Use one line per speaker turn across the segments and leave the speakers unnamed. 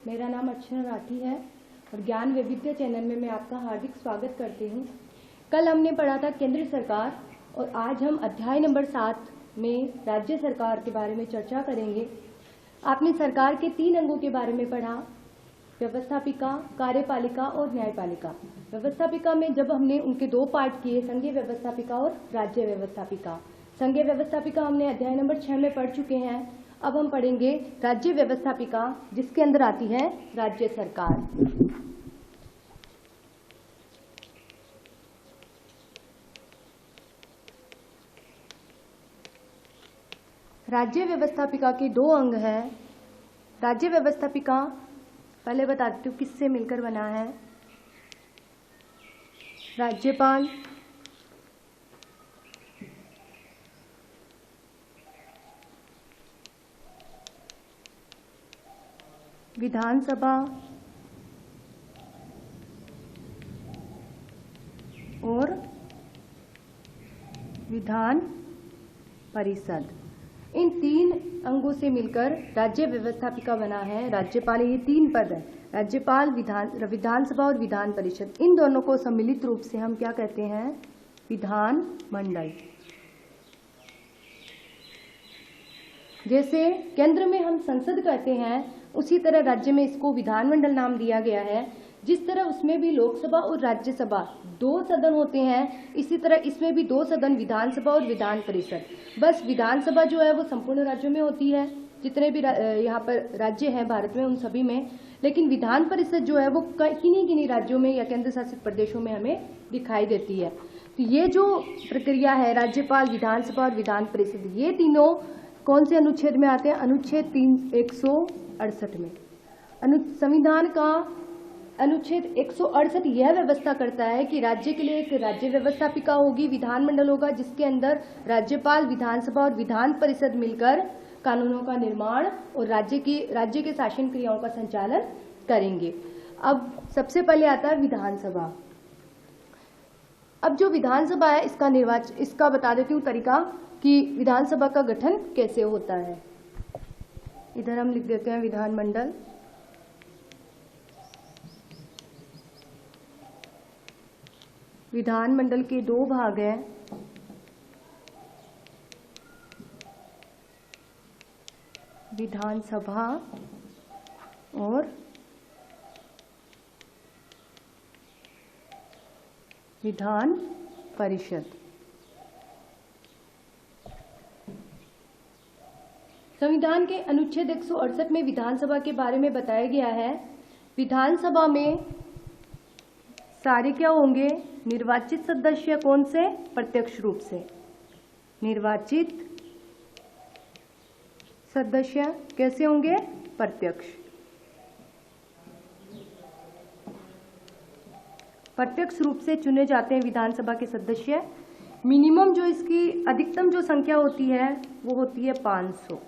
मेरा नाम अर्चना राठी है और ज्ञान वैविध्य चैनल में मैं आपका हार्दिक स्वागत करती हूँ। कल हमने पढ़ा था केंद्र सरकार और आज हम अध्याय नंबर 7 में राज्य सरकार के बारे में चर्चा करेंगे। आपने सरकार के 3 अंगों के बारे में पढ़ा, व्यवस्थापिका, कार्यपालिका और न्यायपालिका। व्यवस्थापिका में जब हमने उनके 2 पार्ट किए, संघीय व्यवस्थापिका और राज्य व्यवस्थापिका। संघीय व्यवस्थापिका हमने अध्याय नंबर 6 में पढ़ चुके हैं। अब हम पढ़ेंगे राज्य व्यवस्थापिका, जिसके अंदर आती है राज्य सरकार। राज्य व्यवस्थापिका के 2 अंग हैं। राज्य व्यवस्थापिका पहले बताती हूँ किससे मिलकर बना है। राज्यपाल, विधानसभा और विधान परिषद, इन 3 अंगों से मिलकर राज्य व्यवस्थापिका बना है। राज्यपाल, ये 3 पद है, राज्यपाल, विधानसभा और विधान परिषद। इन दोनों को सम्मिलित रूप से हम क्या कहते हैं? विधान मंडल। जैसे केंद्र में हम संसद कहते हैं, उसी तरह राज्य में इसको विधानमंडल नाम दिया गया है। जिस तरह उसमें भी लोकसभा और राज्यसभा 2 सदन होते हैं, इसी तरह इसमें भी 2 सदन, विधानसभा और विधान परिषद। बस विधानसभा जो है वो संपूर्ण राज्यों में होती है, जितने भी यहाँ पर राज्य हैं भारत में उन सभी में। लेकिन विधान परिषद जो है वो किन्हीं किन्हीं राज्यों में या केंद्र शासित प्रदेशों में हमें दिखाई देती है। तो ये जो प्रक्रिया है, राज्यपाल, विधानसभा और विधान परिषद, ये तीनों कौन से अनुच्छेद में आते हैं? अनुच्छेद 168 में। संविधान का अनुच्छेद 168 यह व्यवस्था करता है कि राज्य के लिए एक राज्य व्यवस्थापिका होगी, विधानमंडल होगा, जिसके अंदर राज्यपाल, विधानसभा और विधान परिषद मिलकर कानूनों का निर्माण और राज्य के शासन क्रियाओं का संचालन करेंगे। अब सबसे पहले आता है विधानसभा। अब जो विधानसभा है, इसका बता देती हूँ तरीका कि विधानसभा का गठन कैसे होता है। इधर हम लिख देते हैं विधानमंडल, विधानमंडल के 2 भाग हैं, विधानसभा और विधान परिषद। संविधान के अनुच्छेद 168 में विधानसभा के बारे में बताया गया है। विधानसभा में सारे क्या होंगे? निर्वाचित सदस्य। कौन से? प्रत्यक्ष रूप से निर्वाचित सदस्य। कैसे होंगे? प्रत्यक्ष। प्रत्यक्ष रूप से चुने जाते हैं विधानसभा के सदस्य। मिनिमम जो इसकी अधिकतम जो संख्या होती है वो होती है 500।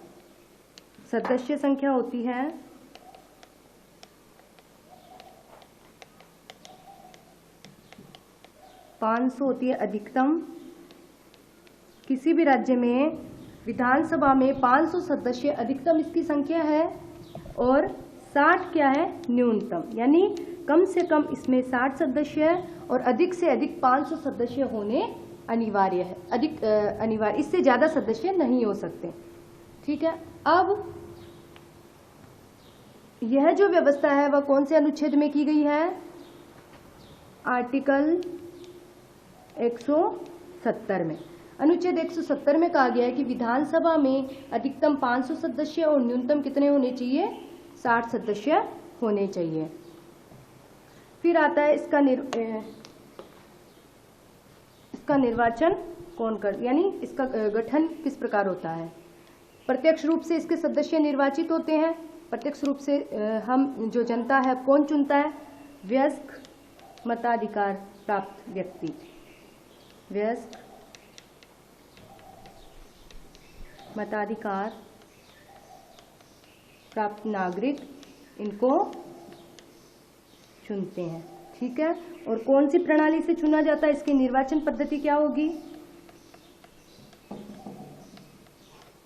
सदस्य संख्या होती है 500 होती है अधिकतम। किसी भी राज्य में विधानसभा में 500 सदस्य अधिकतम इसकी संख्या है और 60 क्या है? न्यूनतम। यानी कम से कम इसमें 60 सदस्य है और अधिक से अधिक 500 सदस्य होने अनिवार्य है। अनिवार्य, इससे ज्यादा सदस्य नहीं हो सकते। ठीक है। अब यह जो व्यवस्था है वह कौन से अनुच्छेद में की गई है? आर्टिकल 170 में। अनुच्छेद 170 में कहा गया है कि विधानसभा में अधिकतम 500 सदस्य और न्यूनतम कितने होने चाहिए? 60 सदस्य होने चाहिए। फिर आता है इसका निर्वाचन कौन यानी इसका गठन किस प्रकार होता है? प्रत्यक्ष रूप से इसके सदस्य निर्वाचित होते हैं। प्रत्यक्ष रूप से हम जो जनता है कौन चुनता है? वयस्क मताधिकार प्राप्त व्यक्ति, वयस्क मताधिकार प्राप्त नागरिक इनको चुनते हैं। ठीक है। और कौन सी प्रणाली से चुना जाता है? इसकी निर्वाचन पद्धति क्या होगी?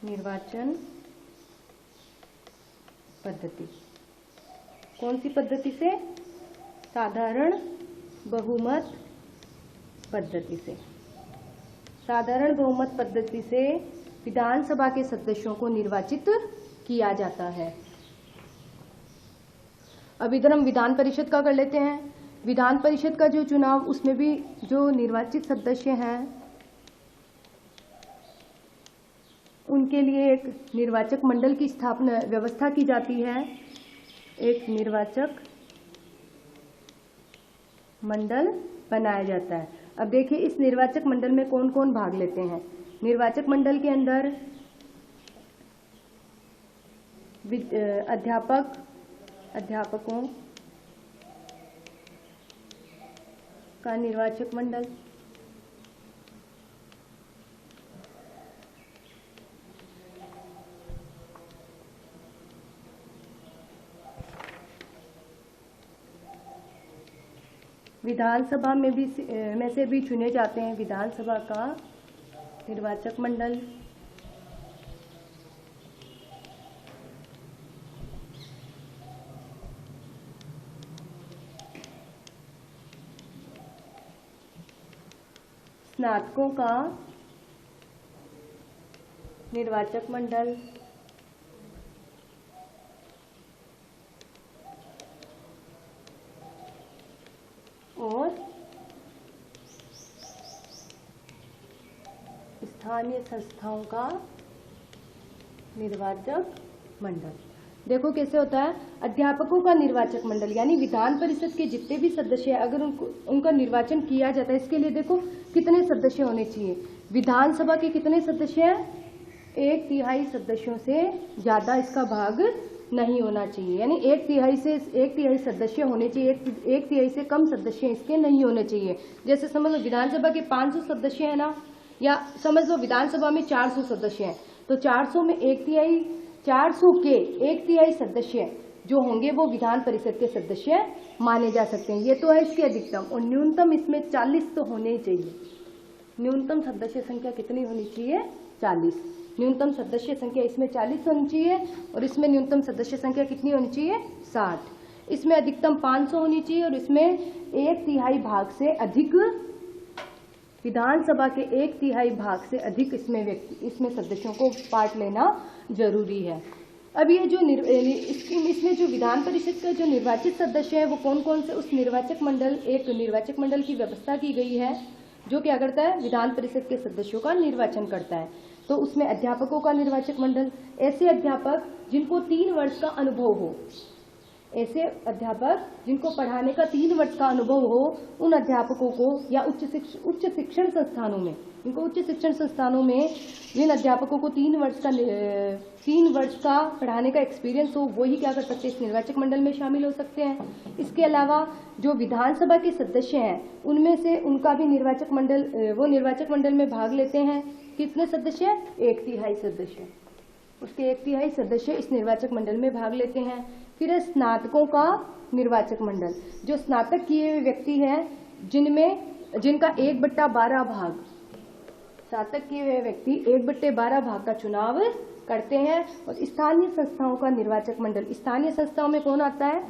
निर्वाचन पद्धति। कौन सी पद्धति से? साधारण बहुमत पद्धति से। साधारण बहुमत पद्धति से विधानसभा के सदस्यों को निर्वाचित किया जाता है। अब इधर हम विधान परिषद का कर लेते हैं। विधान परिषद का जो चुनाव, उसमें भी जो निर्वाचित सदस्य हैं उनके लिए एक निर्वाचक मंडल की स्थापना व्यवस्था की जाती है। एक निर्वाचक मंडल बनाया जाता है। अब देखिए इस निर्वाचक मंडल में कौन कौन भाग लेते हैं। निर्वाचक मंडल के अंदर अध्यापकों का निर्वाचक मंडल, विधानसभा में से भी चुने जाते हैं विधानसभा का निर्वाचक मंडल। स्नातकों का निर्वाचक मंडल, और स्थानीय संस्थाओं का निर्वाचक मंडल। देखो कैसे होता है। अध्यापकों का निर्वाचक मंडल यानी विधान परिषद के जितने भी सदस्य हैं, अगर उनका निर्वाचन किया जाता है, इसके लिए देखो कितने सदस्य होने चाहिए। विधानसभा के कितने सदस्य हैं? 1/3 सदस्यों से ज्यादा इसका भाग नहीं होना चाहिए, यानी 1/3 सदस्य होने चाहिए। 1/3 से कम सदस्य इसके नहीं होने चाहिए। जैसे समझ लो विधानसभा के 500 सदस्य है ना, या समझ लो विधानसभा में 400 सदस्य हैं, तो 400 में 400 के 1/3 सदस्य जो होंगे वो विधान परिषद के सदस्य माने जा सकते हैं। ये तो है इसकी अधिकतम, और न्यूनतम इसमें 40 तो होने ही चाहिए। न्यूनतम सदस्य संख्या कितनी होनी चाहिए? 40। न्यूनतम सदस्य संख्या इसमें 40 होनी चाहिए, और इसमें न्यूनतम सदस्य संख्या कितनी होनी चाहिए? 60। इसमें अधिकतम 500 होनी चाहिए, और इसमें 1/3 भाग से अधिक, विधानसभा के 1/3 भाग से अधिक इसमें सदस्यों को पार्ट लेना जरूरी है। अब ये जो इसमें जो विधान परिषद का जो निर्वाचित सदस्य है वो कौन कौन से, उस निर्वाचक मंडल की व्यवस्था की गई है जो क्या करता है? विधान परिषद के सदस्यों का निर्वाचन करता है। तो उसमें अध्यापकों का निर्वाचक मंडल, ऐसे अध्यापक जिनको 3 वर्ष का अनुभव हो, ऐसे अध्यापक जिनको पढ़ाने का 3 वर्ष का अनुभव हो, उन अध्यापकों को, या उच्च शिक्षण संस्थानों में, इनको उच्च शिक्षण संस्थानों में जिन अध्यापकों को 3 वर्ष का पढ़ाने का एक्सपीरियंस हो, वो ही क्या कर सकते हैं? इस निर्वाचक मंडल में शामिल हो सकते हैं। इसके अलावा जो विधानसभा के सदस्य हैं उनमें से उनका भी निर्वाचक मंडल में भाग लेते हैं। कितने सदस्य? 1/3 सदस्य। उसके 1/3 सदस्य इस निर्वाचक मंडल में भाग लेते हैं। फिर है स्नातकों का निर्वाचक मंडल, जो स्नातक किए हुए व्यक्ति हैं जिनका 1/12 भाग, स्नातक किए हुए व्यक्ति 1/12 भाग का चुनाव करते हैं। और स्थानीय संस्थाओं का निर्वाचक मंडल, स्थानीय संस्थाओं में कौन आता है?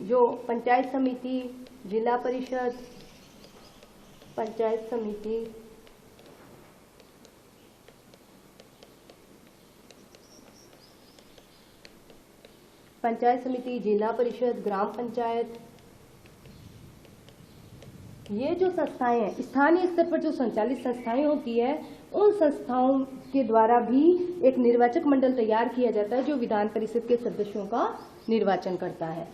जो पंचायत समिति, जिला परिषद, पंचायत समिति, जिला परिषद, ग्राम पंचायत, ये जो संस्थाएं हैं, स्थानीय स्तर पर जो संचालित संस्थाएं होती है, उन संस्थाओं के द्वारा भी एक निर्वाचक मंडल तैयार किया जाता है जो विधान परिषद के सदस्यों का निर्वाचन करता है।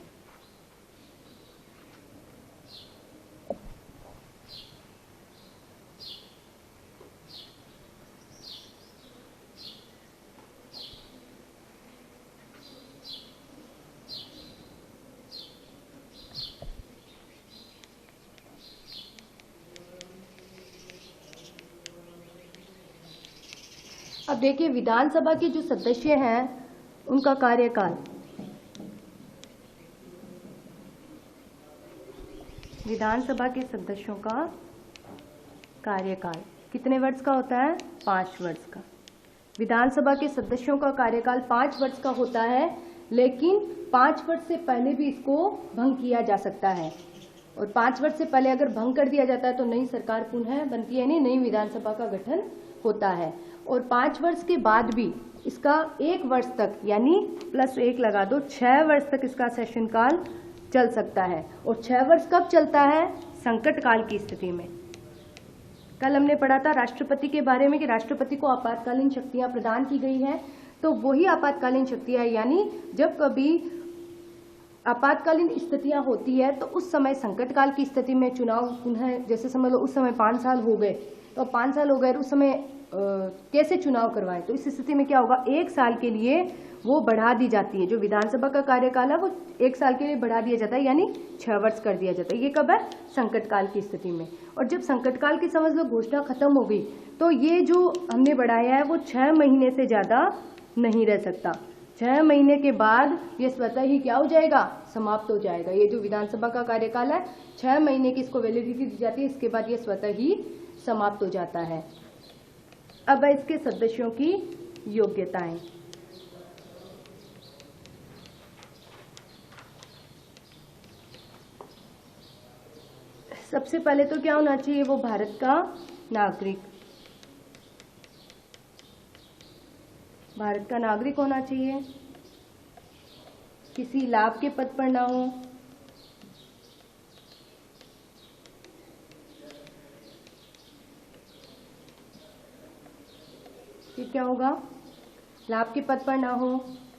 अब देखिए विधानसभा के जो सदस्य हैं उनका कार्यकाल, विधानसभा के सदस्यों का कार्यकाल कितने वर्ष का होता है? 5 वर्ष का। विधानसभा के सदस्यों का कार्यकाल 5 वर्ष का होता है, लेकिन 5 वर्ष से पहले भी इसको भंग किया जा सकता है, और 5 वर्ष से पहले अगर भंग कर दिया जाता है तो नई सरकार पुनः बनती है, नहीं नई विधानसभा का गठन होता है। और 5 वर्ष के बाद भी इसका 1 वर्ष तक, यानी +1 लगा दो, 6 वर्ष तक इसका सेशन काल चल सकता है। और 6 वर्ष कब चलता है? संकट काल की स्थिति में। कल हमने पढ़ा था राष्ट्रपति के बारे में कि राष्ट्रपति को आपातकालीन शक्तियां प्रदान की गई हैं, तो वही आपातकालीन शक्तियां, यानी जब कभी आपातकालीन स्थितियां होती है तो उस समय संकट काल की स्थिति में चुनाव पुनः, जैसे समझ लो उस समय 5 साल हो गए, तो 5 साल हो गए उस समय कैसे चुनाव करवाएं, तो इस स्थिति में क्या होगा, 1 साल के लिए वो बढ़ा दी जाती है। जो विधानसभा का कार्यकाल है वो 1 साल के लिए बढ़ा दिया जाता है, यानी 6 वर्ष कर दिया जाता है। ये कब है? संकट काल की स्थिति में। और जब संकट काल की समझ लो घोषणा खत्म हो गई, तो ये जो हमने बढ़ाया है वो 6 महीने से ज्यादा नहीं रह सकता। 6 महीने के बाद ये स्वतः ही क्या हो जाएगा? समाप्त हो जाएगा। ये जो विधानसभा का कार्यकाल है 6 महीने की इसको वैलिडिटी दी जाती है, इसके बाद ये स्वतः ही समाप्त हो जाता है। अब है इसके सदस्यों की योग्यताएं। सबसे पहले तो क्या होना चाहिए? वो भारत का नागरिक, भारत का नागरिक होना चाहिए, किसी लाभ के पद पर ना हो, ये क्या होगा? लाभ के पद पर ना हो,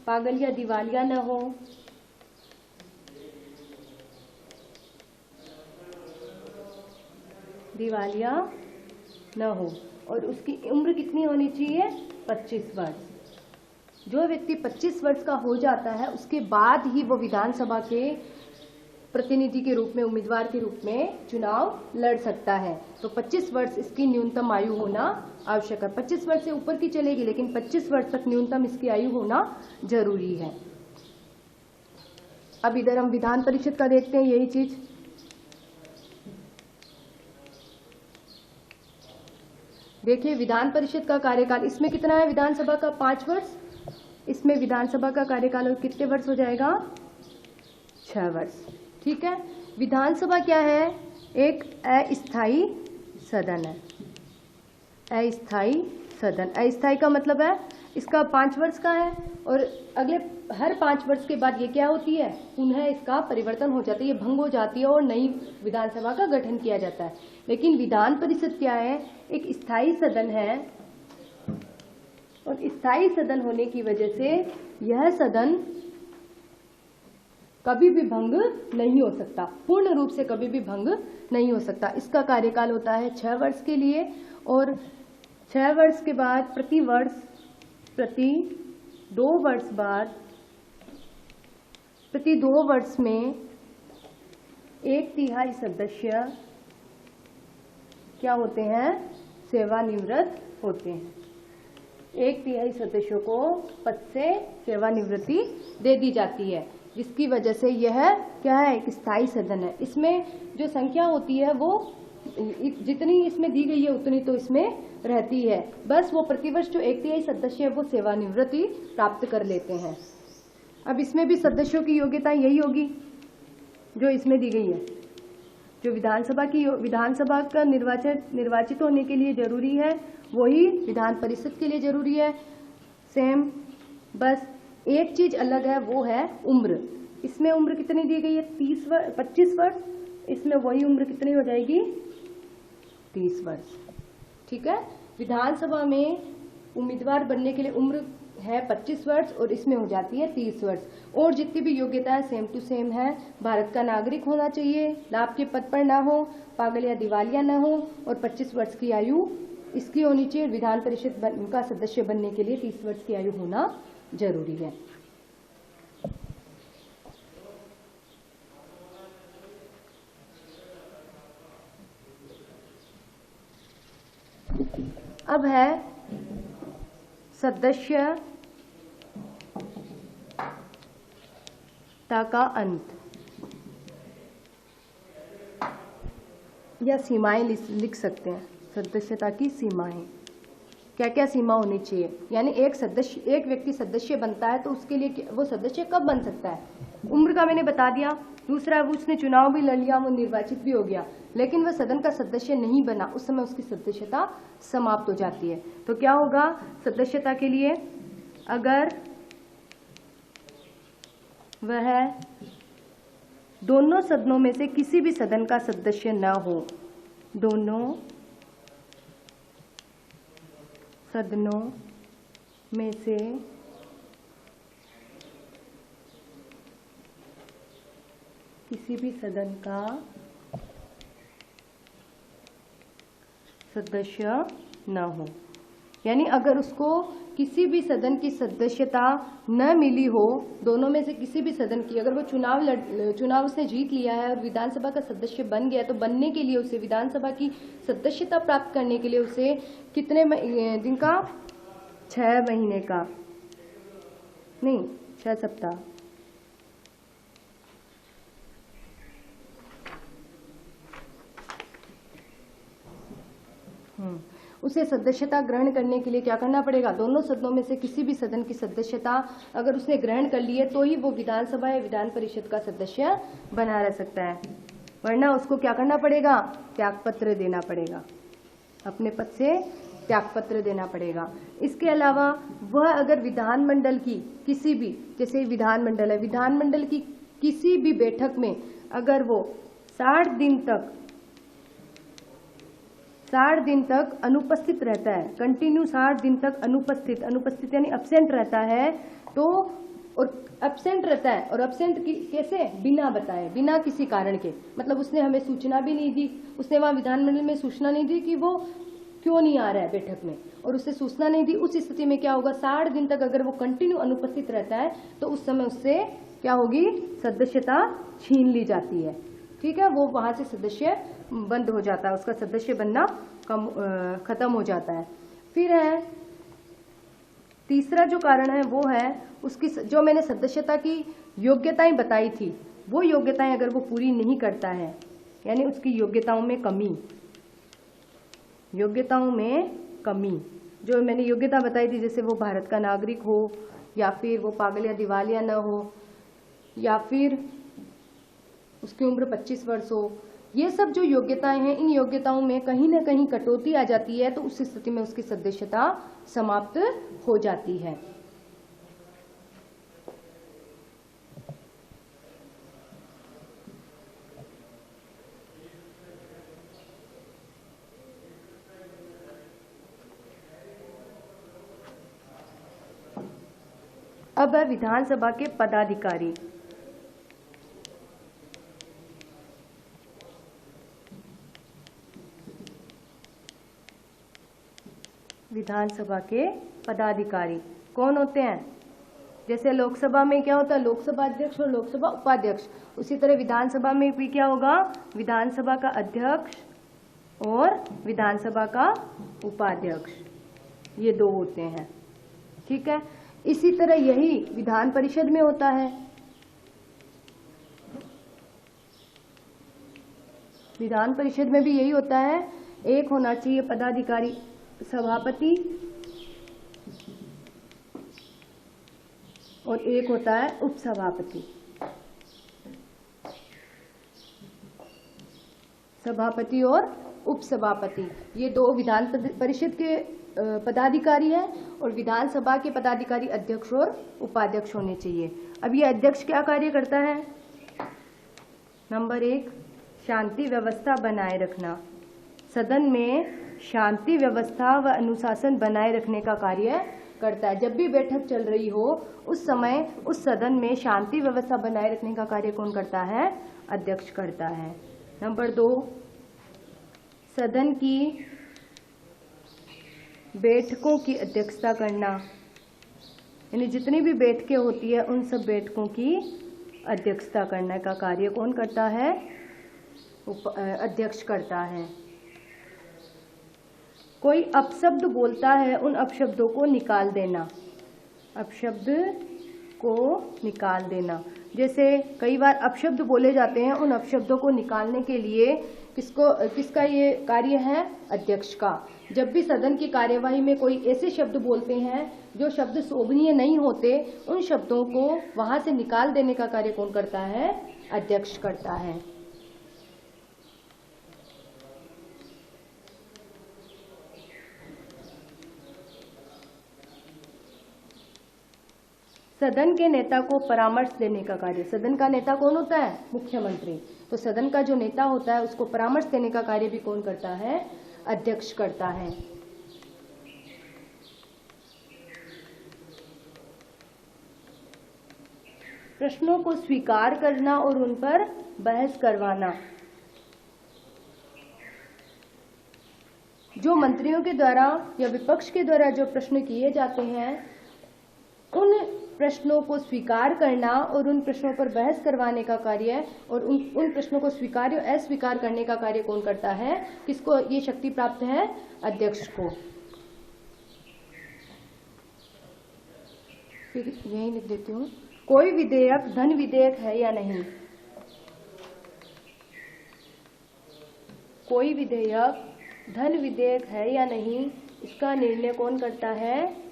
पागल या दिवालिया ना हो, दिवालिया न हो, और उसकी उम्र कितनी होनी चाहिए? 25 वर्ष। जो व्यक्ति 25 वर्ष का हो जाता है उसके बाद ही वो विधानसभा के प्रतिनिधि के रूप में, उम्मीदवार के रूप में चुनाव लड़ सकता है। तो 25 वर्ष इसकी न्यूनतम आयु होना आवश्यक है। 25 वर्ष से ऊपर की चलेगी, लेकिन 25 वर्ष तक न्यूनतम इसकी आयु होना जरूरी है। अब इधर हम विधान परिषद का देखते हैं, यही चीज। देखिए विधान परिषद का कार्यकाल, इसमें कितना है? विधानसभा का 5 वर्ष, इसमें विधानसभा का कार्यकाल कितने वर्ष हो जाएगा? 6 वर्ष। ठीक है। विधानसभा क्या है? एक अस्थायी सदन है। अस्थायी सदन, अस्थायी का मतलब है इसका 5 वर्ष का है, और अगले हर 5 वर्ष के बाद ये क्या होती है? पुनः इसका परिवर्तन हो जाता है, ये भंग हो जाती है और नई विधानसभा का गठन किया जाता है। लेकिन विधान परिषद क्या है? एक स्थायी सदन है, और स्थायी सदन होने की वजह से यह सदन कभी भी भंग नहीं हो सकता, पूर्ण रूप से कभी भी भंग नहीं हो सकता। इसका कार्यकाल होता है 6 वर्ष के लिए, और 6 वर्ष के बाद प्रति 2 वर्ष बाद, प्रति 2 वर्ष में 1/3 सदस्य क्या होते हैं? सेवानिवृत्त होते हैं। 1/3 सदस्यों को पद से सेवानिवृत्ति दे दी जाती है, जिसकी वजह से यह क्या है? एक स्थायी सदन है। इसमें जो संख्या होती है वो जितनी इसमें दी गई है उतनी तो इसमें रहती है, बस वो प्रतिवर्ष जो 1/3 सदस्य है वो सेवानिवृत्ति प्राप्त कर लेते हैं। अब इसमें भी सदस्यों की योग्यता यही होगी जो इसमें दी गई है। जो विधानसभा का निर्वाचित होने के लिए जरूरी है वही विधान परिषद के लिए जरूरी है, सेम। बस एक चीज अलग है, वो है उम्र। इसमें उम्र कितनी दी गई है? 25 वर्ष। इसमें वही उम्र कितनी हो जाएगी? 30 वर्ष। ठीक है। विधानसभा में उम्मीदवार बनने के लिए उम्र है 25 वर्ष और इसमें हो जाती है 30 वर्ष। और जितनी भी योग्यता है सेम टू सेम है। भारत का नागरिक होना चाहिए, लाभ के पद पर ना हो, पागल या दिवालिया ना हो, और 25 वर्ष की आयु इसकी होनी चाहिए। विधान परिषद का सदस्य बनने के लिए 30 वर्ष की आयु होना जरूरी है। अब है सदस्यता का अंत या सीमाएं लिख सकते हैं, सदस्यता की सीमाएं। क्या क्या सीमा होनी चाहिए, यानी एक व्यक्ति सदस्य बनता है तो उसके लिए वो सदस्य कब बन सकता है, उम्र का मैंने बता दिया। दूसरा, वो उसने चुनाव भी लड़ लिया, वो निर्वाचित भी हो गया, लेकिन वह सदन का सदस्य नहीं बना, उस समय उसकी सदस्यता समाप्त हो जाती है। तो क्या होगा सदस्यता के लिए, अगर वह दोनों सदनों में से किसी भी सदन का सदस्य न हो, दोनों सदनों में से किसी भी सदन का सदस्य न हो, यानी अगर उसको किसी भी सदन की सदस्यता न मिली हो, दोनों में से किसी भी सदन की, अगर वो चुनाव उसने जीत लिया है और विधानसभा का सदस्य बन गया, तो बनने के लिए उसे, विधानसभा की सदस्यता प्राप्त करने के लिए उसे कितने दिन का, 6 महीने का, नहीं 6 सप्ताह, उसे सदस्यता ग्रहण करने के लिए क्या करना पड़ेगा, दोनों सदनों में से किसी भी सदन की सदस्यता अगर उसने ग्रहण कर ली है तो ही वो विधानसभा या विधान परिषद का सदस्य बना रह सकता है, वरना उसको क्या करना पड़ेगा, त्यागपत्र देना पड़ेगा, अपने पद से त्यागपत्र देना पड़ेगा। इसके अलावा वह अगर विधानमंडल की किसी भी, जैसे विधानमंडल है, विधानमंडल की किसी भी बैठक में अगर वो 60 दिन तक अनुपस्थित रहता है, कंटिन्यू 60 दिन तक अनुपस्थित यानी अब्सेंट रहता है, तो और अब्सेंट रहता है, और अब्सेंट कैसे, बिना बताए, बिना किसी कारण के, मतलब उसने हमें सूचना भी नहीं दी, उसने वहाँ विधानमंडल में सूचना नहीं दी कि वो क्यों नहीं आ रहा है बैठक में, और उससे सूचना नहीं दी, उस स्थिति में क्या होगा, 60 दिन तक अगर वो कंटिन्यू अनुपस्थित रहता है तो उस समय उससे क्या होगी, सदस्यता छीन ली जाती है। ठीक है, वो वहाँ से सदस्य बंद हो जाता है, उसका सदस्य बनना खत्म हो जाता है। फिर है तीसरा जो कारण है वो है उसकी, जो मैंने सदस्यता की योग्यताएं बताई थी, वो योग्यताएं अगर वो पूरी नहीं करता है, यानी उसकी योग्यताओं में कमी, जो मैंने योग्यता बताई थी, जैसे वो भारत का नागरिक हो, या फिर वो पागल या दिवालिया न हो, या फिर उसकी उम्र 25 वर्ष हो, ये सब जो योग्यताएं हैं, इन योग्यताओं में कहीं ना कहीं कटौती आ जाती है, तो उस स्थिति में उसकी सदस्यता समाप्त हो जाती है। अब है विधानसभा के पदाधिकारी। विधानसभा के पदाधिकारी कौन होते हैं, जैसे लोकसभा में क्या होता है, लोकसभा अध्यक्ष और लोकसभा उपाध्यक्ष, उसी तरह विधानसभा में भी क्या होगा, विधानसभा का अध्यक्ष और विधानसभा का उपाध्यक्ष, ये 2 होते हैं। ठीक है, इसी तरह यही विधान परिषद में होता है। विधान परिषद में भी यही होता है, एक होना चाहिए पदाधिकारी सभापति और एक होता है उपसभापति। सभापति और उपसभापति, ये 2 विधान परिषद के पदाधिकारी हैं, और विधानसभा के पदाधिकारी अध्यक्ष और उपाध्यक्ष होने चाहिए। अब ये अध्यक्ष क्या कार्य करता है, नंबर 1 शांति व्यवस्था बनाए रखना, सदन में शांति व्यवस्था व अनुशासन बनाए रखने का कार्य करता है। जब भी बैठक चल रही हो उस समय उस सदन में शांति व्यवस्था बनाए रखने का कार्य कौन करता है, अध्यक्ष करता है। नंबर 2 सदन की बैठकों की अध्यक्षता करना, यानी जितनी भी बैठकें होती है उन सब बैठकों की अध्यक्षता करने का कार्य कौन करता है, अध्यक्ष करता है। कोई अपशब्द बोलता है, उन अपशब्दों को निकाल देना, अपशब्द को निकाल देना, जैसे कई बार अपशब्द बोले जाते हैं, उन अपशब्दों को निकालने के लिए किसका ये कार्य है? अध्यक्ष का। जब भी सदन की कार्यवाही में कोई ऐसे शब्द बोलते हैं जो शब्द शोभनीय नहीं होते, उन शब्दों को वहां से निकाल देने का कार्य कौन करता है? अध्यक्ष करता है। सदन के नेता को परामर्श देने का कार्य, सदन का नेता कौन होता है? मुख्यमंत्री। तो सदन का जो नेता होता है उसको परामर्श देने का कार्य भी कौन करता है? अध्यक्ष करता है। प्रश्नों को स्वीकार करना और उन पर बहस करवाना। जो मंत्रियों के द्वारा या विपक्ष के द्वारा जो प्रश्न किए जाते हैं, उन प्रश्नों को स्वीकार करना और उन प्रश्नों पर बहस करवाने का कार्य और उन प्रश्नों को स्वीकार या अस्वीकार करने का कार्य कौन करता है? किसको ये शक्ति प्राप्त है? अध्यक्ष को। फिर यही लिख देती हूँ, कोई विधेयक धन विधेयक है या नहीं? कोई विधेयक धन विधेयक है या नहीं, इसका निर्णय कौन करता है?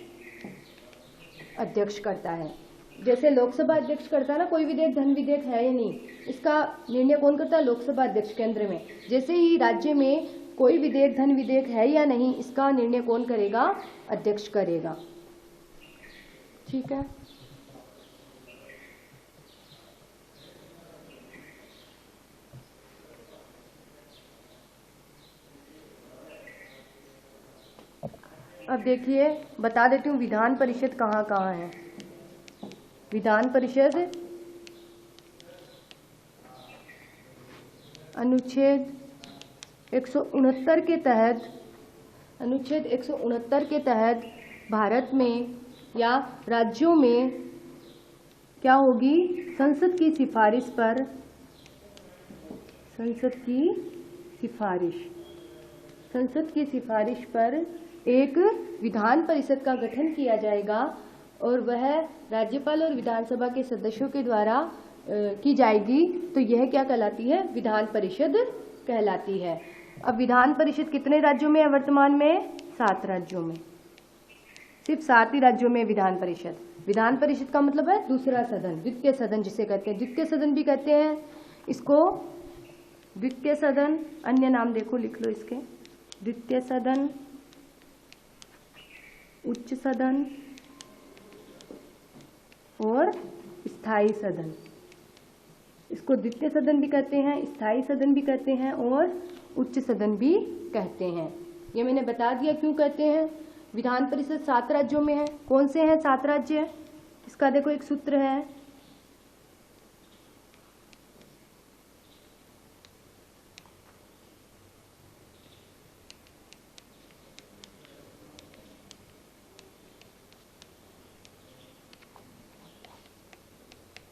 अध्यक्ष करता है। जैसे लोकसभा अध्यक्ष करता है ना, कोई विधेयक धन विधेयक है या नहीं, इसका निर्णय कौन करता है? लोकसभा अध्यक्ष केंद्र में। जैसे ही राज्य में कोई विधेयक धन विधेयक है या नहीं, इसका निर्णय कौन करेगा? अध्यक्ष करेगा। ठीक है। अब देखिए, बता देती हूँ विधान परिषद कहाँ कहाँ है। विधान परिषद अनुच्छेद 169 के तहत, अनुच्छेद 169 के तहत भारत में या राज्यों में क्या होगी? संसद की सिफारिश पर, संसद की सिफारिश पर एक विधान परिषद का गठन किया जाएगा और वह राज्यपाल और विधानसभा के सदस्यों के द्वारा की जाएगी। तो यह क्या कहलाती है? विधान परिषद कहलाती है। अब विधान परिषद कितने राज्यों में है वर्तमान में? 7 राज्यों में। सिर्फ 7 ही राज्यों में विधान परिषद। विधान परिषद का मतलब है दूसरा सदन, द्वितीय सदन जिसे कहते हैं। द्वितीय सदन भी कहते हैं इसको, द्वितीय सदन। अन्य नाम देखो, लिख लो इसके, द्वितीय सदन, उच्च सदन और स्थायी सदन। इसको द्वितीय सदन भी कहते हैं, स्थायी सदन भी कहते हैं और उच्च सदन भी कहते हैं। ये मैंने बता दिया क्यों कहते हैं। विधान परिषद 7 राज्यों में है। कौन से हैं 7 राज्य? इसका देखो एक सूत्र है,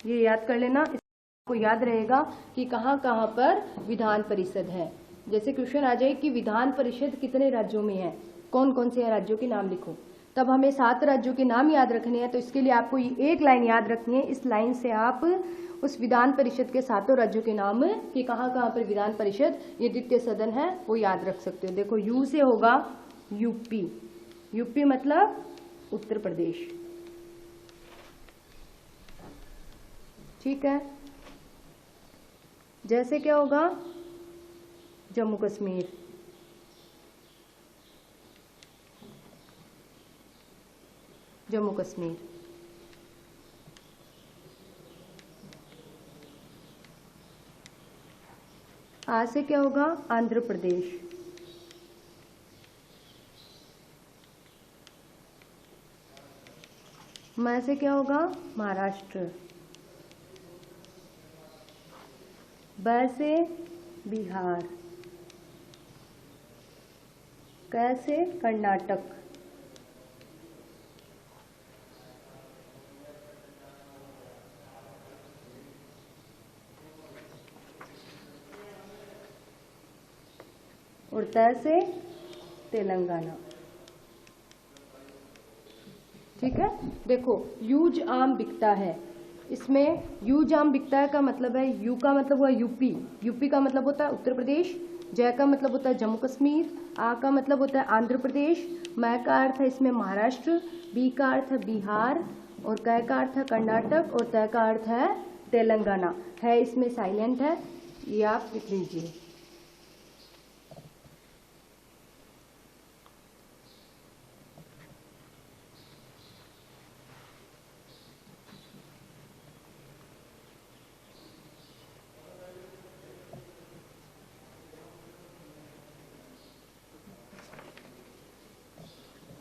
ये याद कर लेना, इसको याद रहेगा कि कहाँ कहाँ पर विधान परिषद है। जैसे क्वेश्चन आ जाए कि विधान परिषद कितने राज्यों में है, कौन कौन से राज्यों के नाम लिखो, तब हमें 7 राज्यों के नाम याद रखने हैं। तो इसके लिए आपको ये एक लाइन याद रखनी है। इस लाइन से आप उस विधान परिषद के 7 राज्यों के नाम कि कहाँ कहाँ पर विधान परिषद, ये द्वितीय सदन है, वो याद रख सकते हो। देखो, यू से होगा यूपी, यूपी मतलब उत्तर प्रदेश। ठीक है। जैसे क्या होगा? जम्मू कश्मीर, जम्मू कश्मीर। आ से क्या होगा? आंध्र प्रदेश, म से क्या होगा? महाराष्ट्र, ब से बिहार, क से कर्नाटक, और त से तेलंगाना। ठीक है। देखो, यूज आम बिकता है, इसमें यू जाम बिकता है का मतलब है, यू का मतलब हुआ यूपी, यूपी का मतलब होता है उत्तर प्रदेश, जय का मतलब होता है जम्मू कश्मीर, आ का मतलब होता है आंध्र प्रदेश, मै का अर्थ है इसमें महाराष्ट्र, बी का अर्थ है बिहार, और कै का अर्थ है कर्नाटक, और तय का अर्थ है तेलंगाना। है इसमें साइलेंट है, ये आप लिख लीजिए।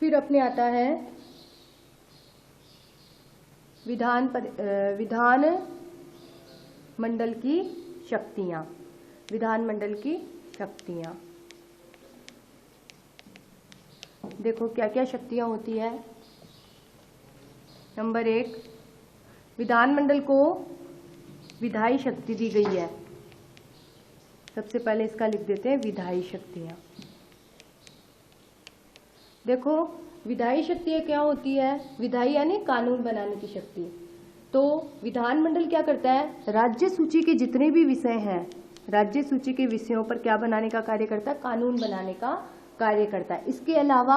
फिर अपने आता है विधान मंडल की शक्तियां। विधानमंडल की शक्तियां, देखो क्या क्या शक्तियां होती है। नंबर 1, विधानमंडल को विधायी शक्ति दी गई है। सबसे पहले इसका लिख देते हैं विधायी शक्तियां। देखो विधायी शक्ति क्या होती है, विधायी यानी कानून बनाने की शक्ति। तो विधानमंडल क्या करता है, राज्य सूची के जितने भी विषय हैं, राज्य सूची के विषयों पर क्या बनाने का कार्य करता है, कानून बनाने का कार्य करता है। इसके अलावा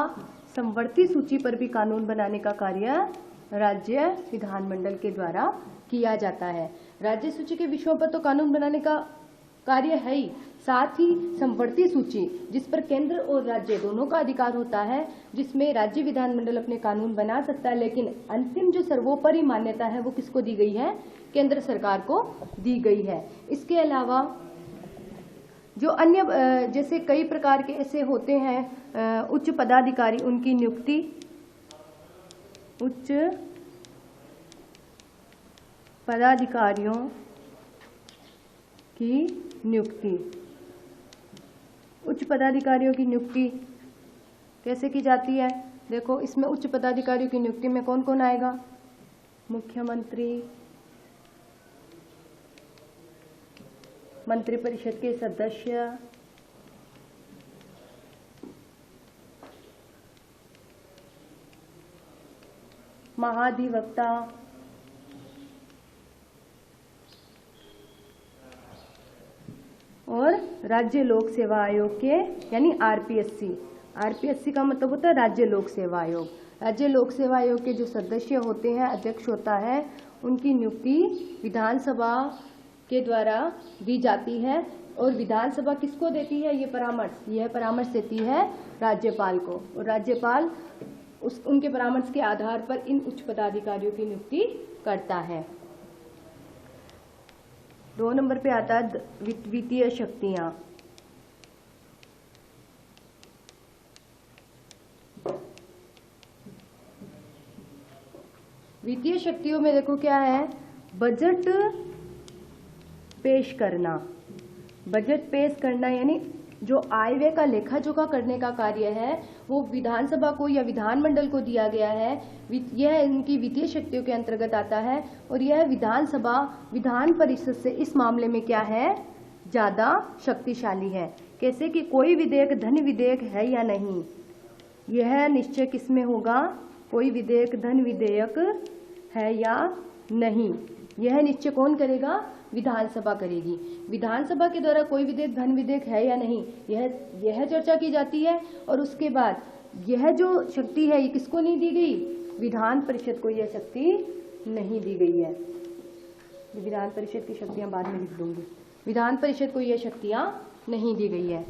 समवर्ती सूची पर भी कानून बनाने का कार्य राज्य विधानमंडल के द्वारा किया जाता है। राज्य सूची के विषयों पर तो कानून बनाने का कार्य है ही, साथ ही समवर्ती सूची जिस पर केंद्र और राज्य दोनों का अधिकार होता है, जिसमें राज्य विधानमंडल अपने कानून बना सकता है, लेकिन अंतिम जो सर्वोपरि मान्यता है वो किसको दी गई है, केंद्र सरकार को दी गई है। इसके अलावा जो अन्य जैसे कई प्रकार के ऐसे होते हैं उच्च पदाधिकारी, उनकी नियुक्ति, उच्च पदाधिकारियों की नियुक्ति। उच्च पदाधिकारियों की नियुक्ति कैसे की जाती है, देखो इसमें उच्च पदाधिकारियों की नियुक्ति में कौन कौन आएगा, मुख्यमंत्री, मंत्रिपरिषद के सदस्य, महाधिवक्ता, और राज्य लोक सेवा आयोग के यानी आरपीएससी। आरपीएससी का मतलब होता है राज्य लोक सेवा आयोग। राज्य लोक सेवा आयोग के जो सदस्य होते हैं, अध्यक्ष होता है, उनकी नियुक्ति विधानसभा के द्वारा दी जाती है। और विधानसभा किसको देती है, ये परामर्श, यह परामर्श देती है राज्यपाल को, और राज्यपाल उनके परामर्श के आधार पर इन उच्च पदाधिकारियों की नियुक्ति करता है। 2 नंबर पे आता है वित्तीय शक्तियां। वित्तीय शक्तियों में देखो क्या है, बजट पेश करना। बजट पेश करना यानी जो आय व्यय का लेखा जोखा करने का कार्य है वो विधानसभा को या विधानमंडल को दिया गया है। यह इनकी वित्तीय शक्तियों के अंतर्गत आता है, और यह विधानसभा विधान परिषद से इस मामले में क्या है, ज्यादा शक्तिशाली है। कैसे कि कोई विधेयक धन विधेयक है या नहीं, यह निश्चय किसमें होगा, कोई विधेयक धन विधेयक है या नहीं, यह निश्चय कौन करेगा, विधानसभा करेगी। विधानसभा के द्वारा कोई विधेयक धन विधेयक है या नहीं, यह चर्चा की जाती है। और उसके बाद यह जो शक्ति है ये किसको नहीं दी गई, विधान परिषद को यह शक्ति नहीं दी गई है। विधान परिषद की शक्तियां बाद में लिख दूंगी, विधान परिषद को यह शक्तियां नहीं दी गई है।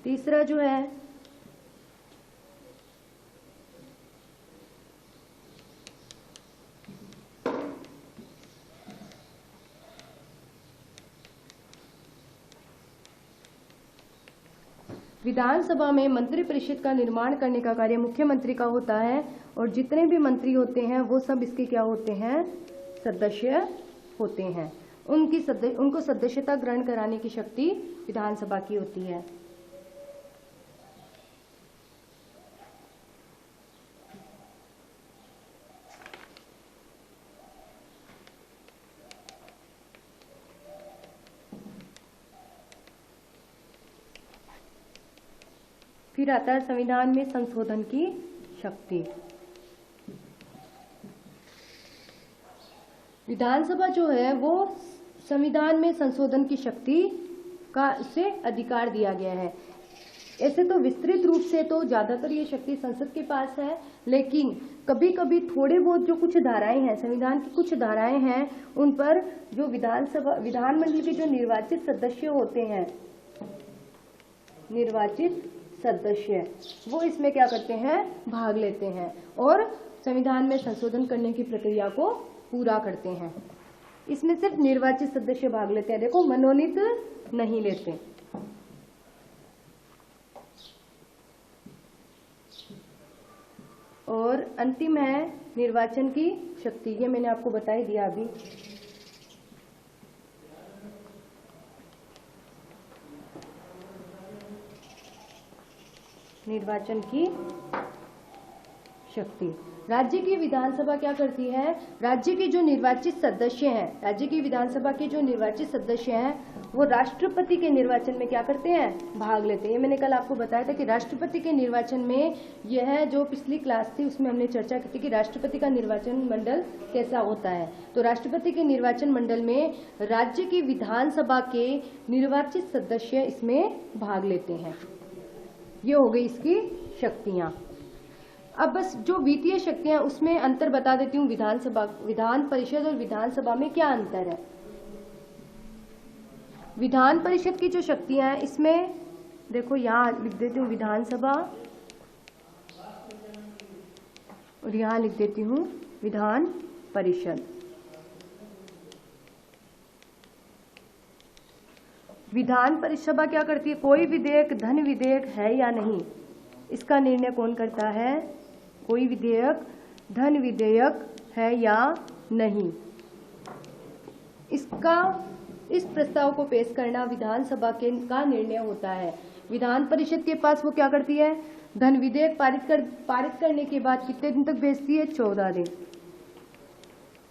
तीसरा जो है विधानसभा में मंत्रिपरिषद का निर्माण करने का कार्य मुख्यमंत्री का होता है, और जितने भी मंत्री होते हैं वो सब इसके क्या होते हैं, सदस्य होते हैं। उनको सदस्यता ग्रहण कराने की शक्ति विधानसभा की होती है। फिर आता है संविधान में संशोधन की शक्ति। विधानसभा जो है वो संविधान में संशोधन की शक्ति का उसे अधिकार दिया गया है। ऐसे तो विस्तृत रूप से तो ज्यादातर ये शक्ति संसद के पास है, लेकिन कभी कभी थोड़े बहुत जो कुछ धाराएं हैं, संविधान की कुछ धाराएं हैं, उन पर जो विधानमंडल के जो निर्वाचित सदस्य होते हैं, निर्वाचित सदस्य, वो इसमें क्या करते हैं, भाग लेते हैं और संविधान में संशोधन करने की प्रक्रिया को पूरा करते हैं। इसमें सिर्फ निर्वाचित सदस्य भाग लेते हैं, देखो मनोनीत नहीं लेते। और अंतिम है निर्वाचन की शक्ति, ये मैंने आपको बता ही दिया अभी। निर्वाचन की शक्ति, राज्य की विधानसभा क्या करती है, राज्य के जो निर्वाचित सदस्य हैं, राज्य की विधानसभा के जो निर्वाचित सदस्य हैं वो राष्ट्रपति के निर्वाचन में क्या करते हैं, भाग लेते हैं। ये मैंने कल आपको बताया था कि राष्ट्रपति के निर्वाचन में, यह जो पिछली क्लास थी उसमें हमने चर्चा की थी कि राष्ट्रपति का निर्वाचन मंडल कैसा होता है। तो राष्ट्रपति के निर्वाचन मंडल में राज्य की विधानसभा के निर्वाचित सदस्य इसमें भाग लेते हैं। ये हो गई इसकी शक्तियां। अब बस जो वित्तीय शक्तियां उसमें अंतर बता देती हूँ। विधान परिषद और विधानसभा में क्या अंतर है। विधान परिषद की जो शक्तियां हैं इसमें देखो, यहाँ लिख देती हूँ विधानसभा और यहाँ लिख देती हूँ विधान परिषद। विधान परिषद क्या करती है, कोई विधेयक धन विधेयक है या नहीं, इसका निर्णय कौन करता है, कोई विधेयक धन विधेयक है या नहीं, इस प्रस्ताव को पेश करना विधानसभा का निर्णय होता है। विधान परिषद के पास वो क्या करती है, धन विधेयक पारित करने के बाद कितने दिन तक भेजती है, 14 दिन।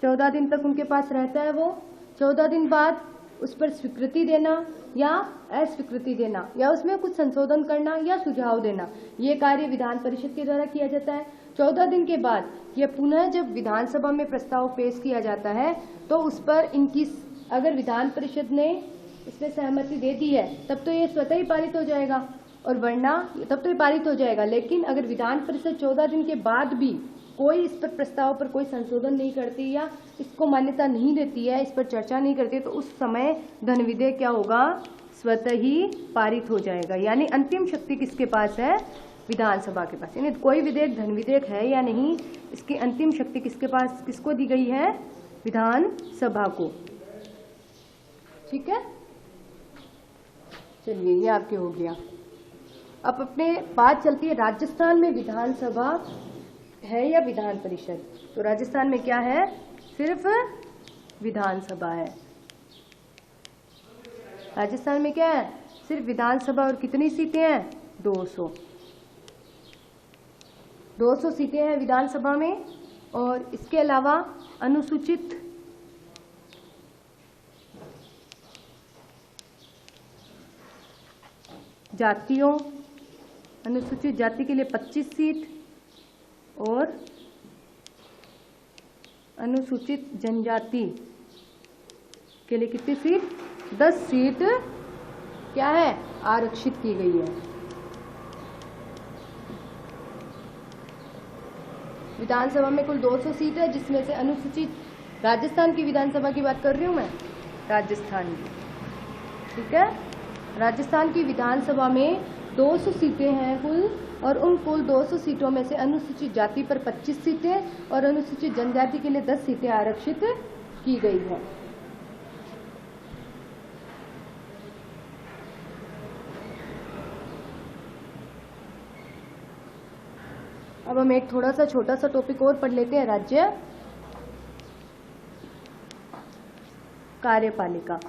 14 दिन तक उनके पास रहता है वो। 14 दिन बाद उस पर स्वीकृति देना या अस्वीकृति देना या उसमें कुछ संशोधन करना या सुझाव देना, ये कार्य विधान परिषद के द्वारा किया जाता है। 14 दिन के बाद यह पुनः जब विधानसभा में प्रस्ताव पेश किया जाता है तो उस पर इनकी, अगर विधान परिषद ने इसमें सहमति दे दी है तब तो ये स्वतः ही पारित हो जाएगा, और वरना तब तो ये पारित हो जाएगा। लेकिन अगर विधान परिषद 14 दिन के बाद भी कोई इस पर प्रस्ताव पर कोई संशोधन नहीं करती या इसको मान्यता नहीं देती है, इस पर चर्चा नहीं करती, तो उस समय धन विधेयक क्या होगा, स्वतः ही पारित हो जाएगा। यानी अंतिम शक्ति किसके पास है, विधानसभा के पास। यानी कोई विधेयक धन विधेयक है या नहीं, इसकी अंतिम शक्ति किसके पास, किसको दी गई है, विधानसभा को। ठीक है, चलिए ये आपके हो गया। अब अपने बात चलती है राजस्थान में विधानसभा है या विधान परिषद। तो राजस्थान में क्या है, सिर्फ विधानसभा है। राजस्थान में क्या है, सिर्फ विधानसभा, और कितनी सीटें हैं, 200 सीटें हैं विधानसभा में। और इसके अलावा अनुसूचित जातियों, अनुसूचित जाति के लिए 25 सीट और अनुसूचित जनजाति के लिए कितनी सीट, 10 सीट क्या है, आरक्षित की गई है। विधानसभा में कुल 200 सीट है, जिसमें से अनुसूचित, राजस्थान की विधानसभा की बात कर रही हूं मैं, राजस्थान की, ठीक है। राजस्थान की विधानसभा में 200 सीटें हैं कुल, और उन कुल 200 सीटों में से अनुसूचित जाति पर 25 सीटें और अनुसूचित जनजाति के लिए 10 सीटें आरक्षित की गई है। अब हम एक थोड़ा सा छोटा सा टॉपिक और पढ़ लेते हैं, राज्य कार्यपालिका।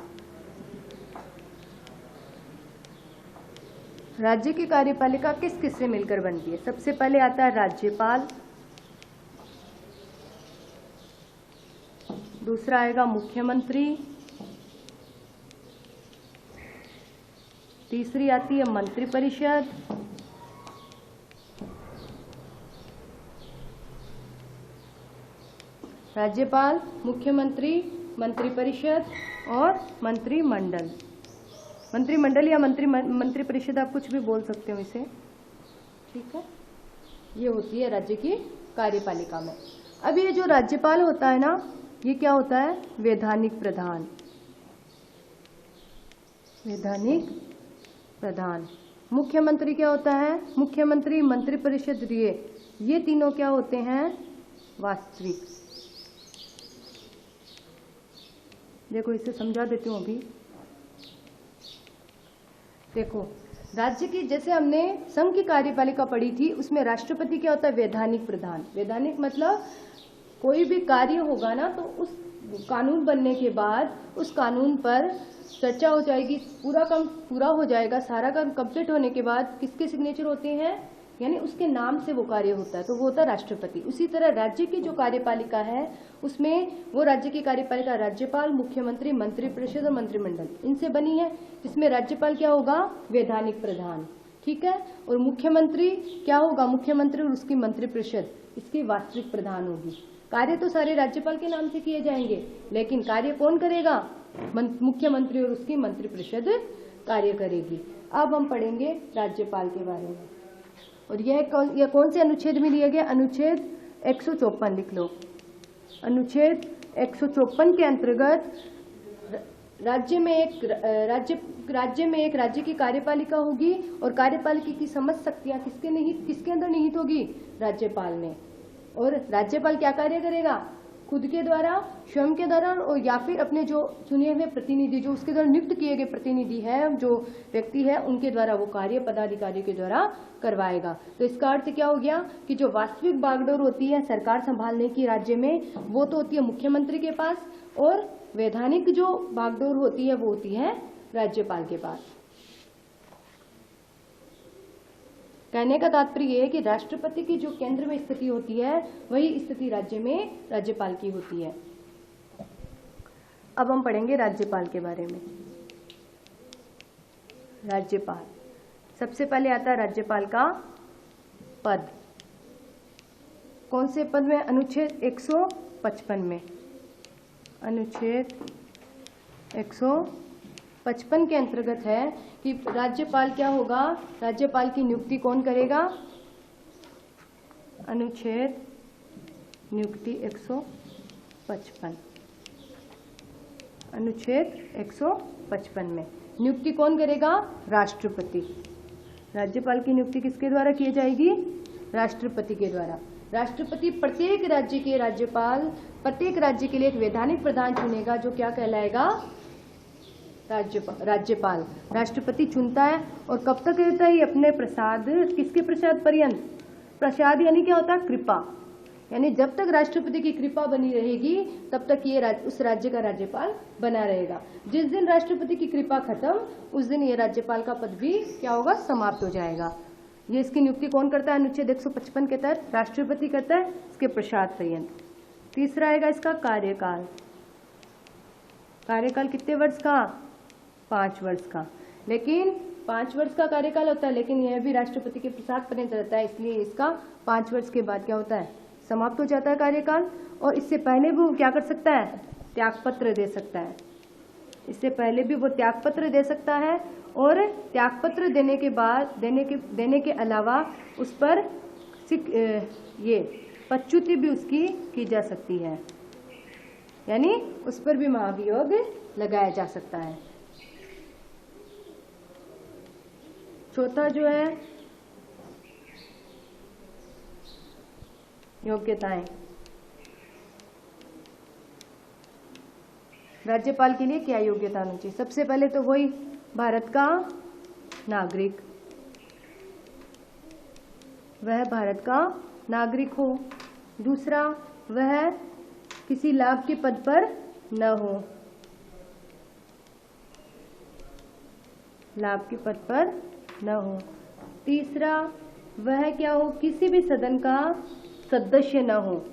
राज्य की कार्यपालिका किस किस से मिलकर बनती है। सबसे पहले आता है राज्यपाल, दूसरा आएगा मुख्यमंत्री, तीसरी आती है मंत्रिपरिषद, राज्यपाल, मुख्यमंत्री, मंत्रिपरिषद और मंत्रिमंडल। मंत्रिमंडल या मंत्रिपरिषद आप कुछ भी बोल सकते हो इसे, ठीक है। ये होती है राज्य की कार्यपालिका में। अब ये जो राज्यपाल होता है ना, ये क्या होता है? वैधानिक प्रधान। वैधानिक प्रधान। मुख्यमंत्री क्या होता है? मुख्यमंत्री, मंत्रिपरिषद, ये तीनों क्या होते हैं? वास्तविक। देखो इसे समझा देती हूँ अभी। देखो राज्य की, जैसे हमने संघ की कार्यपालिका पढ़ी थी, उसमें राष्ट्रपति क्या होता है? वैधानिक प्रधान। वैधानिक मतलब कोई भी कार्य होगा ना, तो उस कानून बनने के बाद उस कानून पर चर्चा हो जाएगी, पूरा काम पूरा हो जाएगा, सारा काम कंप्लीट होने के बाद किसके सिग्नेचर होते हैं? यानी उसके नाम से वो कार्य होता है, तो वो होता है राष्ट्रपति। उसी तरह राज्य की जो कार्यपालिका है, उसमें वो राज्य की कार्यपालिका राज्यपाल, मुख्यमंत्री, मंत्रिपरिषद और मंत्रिमंडल, इनसे बनी है। जिसमें राज्यपाल क्या होगा? वैधानिक प्रधान, ठीक है। और मुख्यमंत्री क्या होगा? मुख्यमंत्री और उसकी मंत्रिपरिषद इसकी वास्तविक प्रधान होगी। कार्य तो सारे राज्यपाल के नाम से किए जाएंगे, लेकिन कार्य कौन करेगा? मुख्यमंत्री और उसकी मंत्रिपरिषद कार्य करेगी। अब हम पढ़ेंगे राज्यपाल के बारे में। और यह कौन से अनुच्छेद में दिया गया? अनुच्छेद 154 लिख लो। अनुच्छेद 154 के अंतर्गत राज्य में एक राज्य की कार्यपालिका होगी, और कार्यपालिका की समस्त शक्तियां किसके अंदर निहित होगी? राज्यपाल में। और राज्यपाल क्या कार्य करेगा? खुद के द्वारा, स्वयं के द्वारा, और या फिर अपने जो चुने हुए प्रतिनिधि, जो उसके द्वारा नियुक्त किए गए प्रतिनिधि है, जो व्यक्ति है, उनके द्वारा वो कार्य पदाधिकारी के द्वारा करवाएगा। तो इसका अर्थ क्या हो गया कि जो वास्तविक बागडोर होती है सरकार संभालने की राज्य में, वो तो होती है मुख्यमंत्री के पास, और वैधानिक जो बागडोर होती है वो होती है राज्यपाल के पास। कहने का तात्पर्य यह है कि राष्ट्रपति की जो केंद्र में स्थिति होती है, वही स्थिति राज्य में राज्यपाल की होती है। अब हम पढ़ेंगे राज्यपाल के बारे में। राज्यपाल, सबसे पहले आता है राज्यपाल का पद। कौन से पद में? अनुच्छेद 155 में। अनुच्छेद 155 के अंतर्गत है कि राज्यपाल क्या होगा? राज्यपाल की नियुक्ति कौन करेगा? अनुच्छेद नियुक्ति 155। अनुच्छेद 155 में नियुक्ति कौन करेगा? राष्ट्रपति। राज्यपाल की नियुक्ति किसके द्वारा की जाएगी? राष्ट्रपति के द्वारा। राष्ट्रपति प्रत्येक राज्य के राज्यपाल, प्रत्येक राज्य के लिए एक वैधानिक प्रधान चुनेगा, जो क्या कहलाएगा? राज्यपाल। राष्ट्रपति चुनता है, और कब तक रहता है? अपने प्रसाद, किसके प्रसाद पर्यंत? प्रसाद यानी क्या होता है? कृपा। यानी जब तक राष्ट्रपति की कृपा बनी रहेगी, तब तक ये उस राज्य का राज्यपाल बना रहेगा। जिस दिन राष्ट्रपति की कृपा खत्म, उस दिन ये राज्यपाल का पद भी क्या होगा? समाप्त हो जाएगा। ये इसकी नियुक्ति कौन करता है? अनुच्छेद 155 के तहत राष्ट्रपति करता है, इसके प्रसाद पर्यंत। तीसरा आएगा इसका कार्यकाल। कार्यकाल कितने वर्ष का? 5 वर्ष का। लेकिन 5 वर्ष का कार्यकाल होता है, लेकिन यह भी राष्ट्रपति के प्रसाद पर्यंत रहता है, इसलिए इसका 5 वर्ष के बाद क्या होता है? समाप्त हो जाता है कार्यकाल। और इससे पहले भी वो क्या कर सकता है? त्यागपत्र दे सकता है। इससे पहले भी वो त्यागपत्र दे सकता है, और त्यागपत्र देने के बाद देने के अलावा उस पर ये पदच्युति भी उसकी की जा सकती है, यानी उस पर भी महाभियोग लगाया जा सकता है। चौथा जो है योग्यताएं। राज्यपाल के लिए क्या योग्यता होनी चाहिए? सबसे पहले तो वही भारत का नागरिक, वह भारत का नागरिक हो। दूसरा, वह किसी लाभ के पद पर न हो, लाभ के पद पर न हो। तीसरा, वह क्या हो? किसी भी सदन का सदस्य न हो,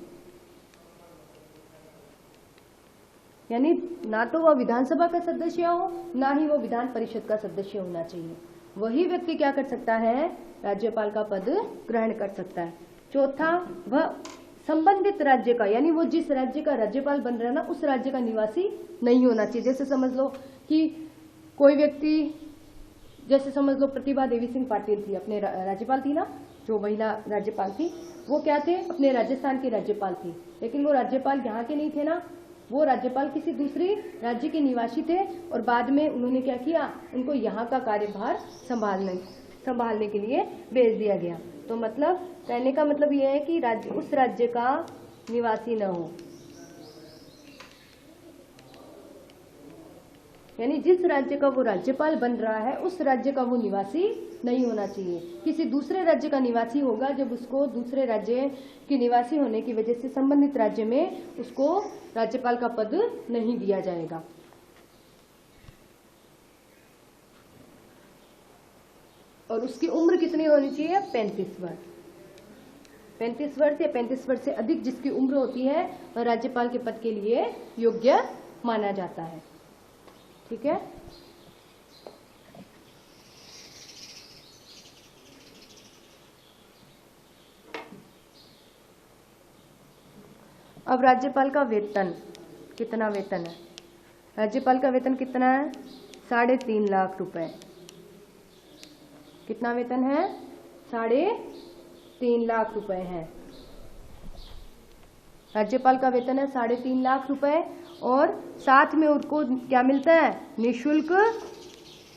यानी ना तो वह विधानसभा का सदस्य हो, ना ही वो विधान परिषद का सदस्य होना चाहिए। वही व्यक्ति क्या कर सकता है? राज्यपाल का पद ग्रहण कर सकता है। चौथा, वह संबंधित राज्य का, यानी वो जिस राज्य का राज्यपाल बन रहा है ना, उस राज्य का निवासी नहीं होना चाहिए। जैसे समझ लो कि कोई व्यक्ति, जैसे समझ लो प्रतिभा देवी सिंह पाटिल थी, अपने राज्यपाल थी ना, जो महिला राज्यपाल थी, वो क्या थे, अपने राजस्थान की राज्यपाल थी, लेकिन वो राज्यपाल यहाँ के नहीं थे ना, वो राज्यपाल किसी दूसरे राज्य के निवासी थे, और बाद में उन्होंने क्या किया, उनको यहाँ का कार्यभार संभालने के लिए भेज दिया गया। तो मतलब कहने का मतलब यह है कि उस राज्य का निवासी न हो, यानी जिस राज्य का वो राज्यपाल बन रहा है उस राज्य का वो निवासी नहीं होना चाहिए। किसी दूसरे राज्य का निवासी होगा जब उसको दूसरे राज्य के निवासी होने की वजह से संबंधित राज्य में उसको राज्यपाल का पद नहीं दिया जाएगा। और उसकी उम्र कितनी होनी चाहिए, 35 वर्ष। 35 वर्ष या 35 वर्ष से अधिक जिसकी उम्र होती है वह राज्यपाल के पद के लिए योग्य माना जाता है। ठीक है। अब राज्यपाल का वेतन, कितना वेतन है? राज्यपाल का वेतन कितना है? 3.5 लाख रुपए। कितना वेतन है? 3.5 लाख रुपए है। राज्यपाल का वेतन है 3.5 लाख रुपए, और साथ में उनको क्या मिलता है? निःशुल्क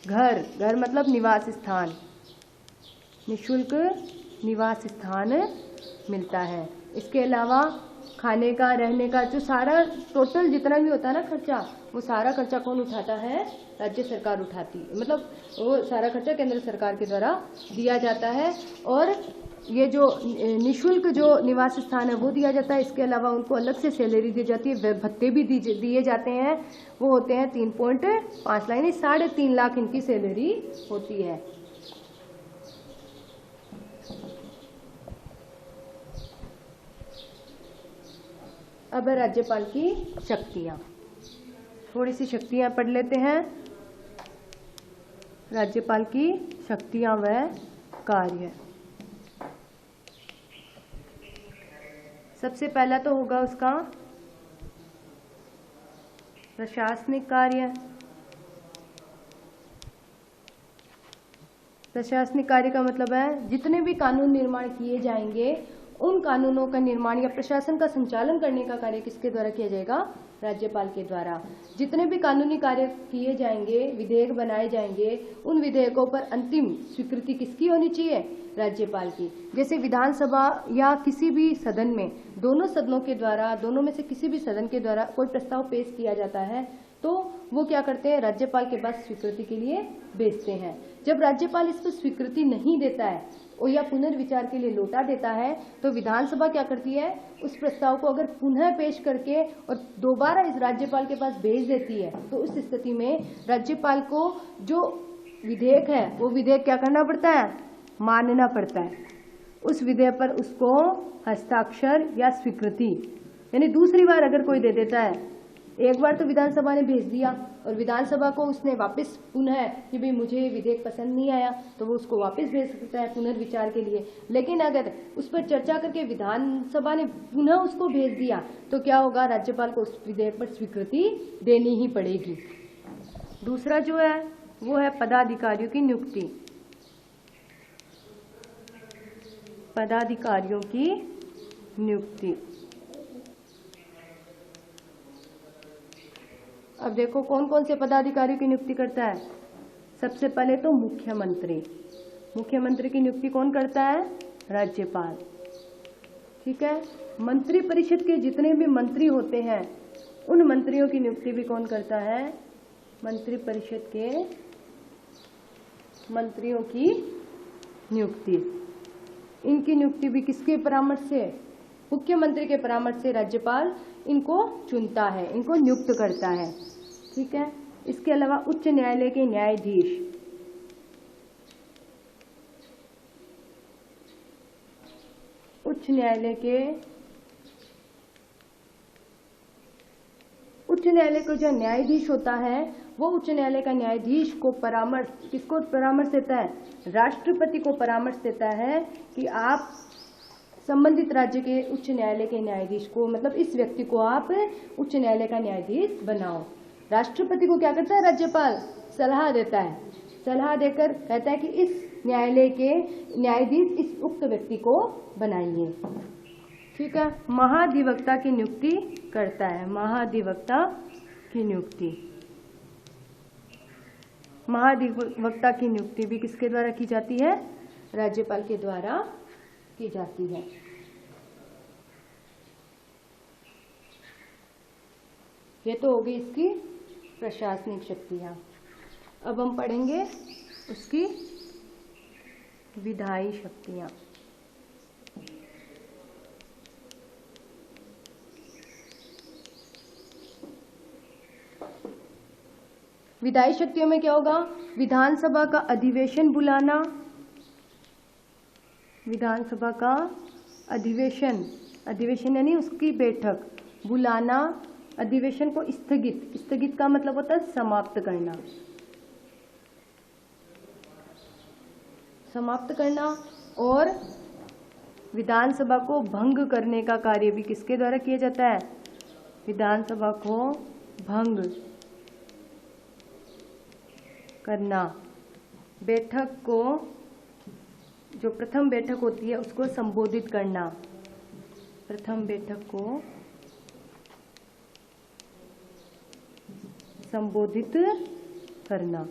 घर मतलब निवास स्थान, निःशुल्क निवास स्थान मिलता है। इसके अलावा खाने का, रहने का, जो सारा टोटल जितना भी होता है ना खर्चा, वो सारा खर्चा कौन उठाता है? राज्य सरकार उठाती है, मतलब वो सारा खर्चा केंद्र सरकार के द्वारा दिया जाता है। और ये जो निःशुल्क जो निवास स्थान है वो दिया जाता है। इसके अलावा उनको अलग से सैलरी दी जाती है, भत्ते भी दिए जाते हैं, वो होते हैं 3.5 लाख, 3.5 लाख इनकी सैलरी होती है। अब है राज्यपाल की शक्तियां, थोड़ी सी शक्तियां पढ़ लेते हैं। राज्यपाल की शक्तियां व कार्य, सबसे पहला तो होगा उसका प्रशासनिक कार्य। प्रशासनिक कार्य का मतलब है जितने भी कानून निर्माण किए जाएंगे उन कानूनों का निर्माण या प्रशासन का संचालन करने का कार्य किसके द्वारा किया जाएगा? राज्यपाल के द्वारा। जितने भी कानूनी कार्य किए जाएंगे, विधेयक बनाए जाएंगे, उन विधेयकों पर अंतिम स्वीकृति किसकी होनी चाहिए? राज्यपाल की। जैसे विधानसभा या किसी भी सदन में, दोनों सदनों के द्वारा, दोनों में से किसी भी सदन के द्वारा कोई प्रस्ताव पेश किया जाता है तो वो क्या करते हैं? राज्यपाल के पास स्वीकृति के लिए भेजते हैं। जब राज्यपाल इस पर स्वीकृति नहीं देता है और या पुनर्विचार के लिए लौटा देता है तो विधानसभा क्या करती है? उस प्रस्ताव को अगर पुनः पेश करके और दोबारा इस राज्यपाल के पास भेज देती है तो उस स्थिति में राज्यपाल को जो विधेयक है वो विधेयक क्या करना पड़ता है? मानना पड़ता है। उस विधेयक पर उसको हस्ताक्षर या स्वीकृति, यानी दूसरी बार अगर कोई दे देता है, एक बार तो विधानसभा ने भेज दिया और विधानसभा को उसने वापस पुनः कि भाई मुझे विधेयक पसंद नहीं आया तो वो उसको वापस भेज सकता है पुनर्विचार के लिए। लेकिन अगर उस पर चर्चा करके विधानसभा ने पुनः उसको भेज दिया तो क्या होगा? राज्यपाल को उस विधेयक पर स्वीकृति देनी ही पड़ेगी। दूसरा जो है वो है पदाधिकारियों की नियुक्ति। पदाधिकारियों की नियुक्ति, अब देखो कौन कौन से पदाधिकारियों की नियुक्ति करता है। सबसे पहले तो मुख्यमंत्री। मुख्यमंत्री की नियुक्ति कौन करता है? राज्यपाल। ठीक है। मंत्री परिषद के जितने भी मंत्री होते हैं उन मंत्रियों की नियुक्ति भी कौन करता है? मंत्री परिषद के मंत्रियों की नियुक्ति। इनकी नियुक्ति भी किसके परामर्श से? मुख्यमंत्री के परामर्श से राज्यपाल इनको चुनता है, इनको नियुक्त करता है। ठीक है। इसके अलावा उच्च न्यायालय के न्यायाधीश, उच्च न्यायालय का जो न्यायाधीश होता है वो उच्च न्यायालय का न्यायाधीश को परामर्श, किसको परामर्श देता है? राष्ट्रपति को परामर्श देता है कि आप संबंधित राज्य के उच्च न्यायालय के न्यायाधीश को, मतलब इस व्यक्ति को आप उच्च न्यायालय का न्यायाधीश बनाओ। राष्ट्रपति को क्या करता है राज्यपाल? सलाह देता है, सलाह देकर कहता है कि इस न्यायालय के न्यायाधीश इस उक्त व्यक्ति को बनाइए। ठीक है। महाधिवक्ता की नियुक्ति करता है, महाधिवक्ता की नियुक्ति। महाधिवक्ता की नियुक्ति भी किसके द्वारा की जाती है? राज्यपाल के द्वारा की जाती है। ये तो होगी इसकी प्रशासनिक शक्तियां। अब हम पढ़ेंगे उसकी विधायी शक्तियां। विधायी शक्तियों में क्या होगा? विधानसभा का अधिवेशन बुलाना, विधानसभा का अधिवेशन, अधिवेशन यानी उसकी बैठक, बुलाना, अधिवेशन को स्थगित, स्थगित का मतलब होता है समाप्त करना, समाप्त करना। और विधानसभा को भंग करने का कार्य भी किसके द्वारा किया जाता है? विधानसभा को भंग करना। बैठक को, जो प्रथम बैठक होती है उसको संबोधित करना, प्रथम बैठक को संबोधित करना।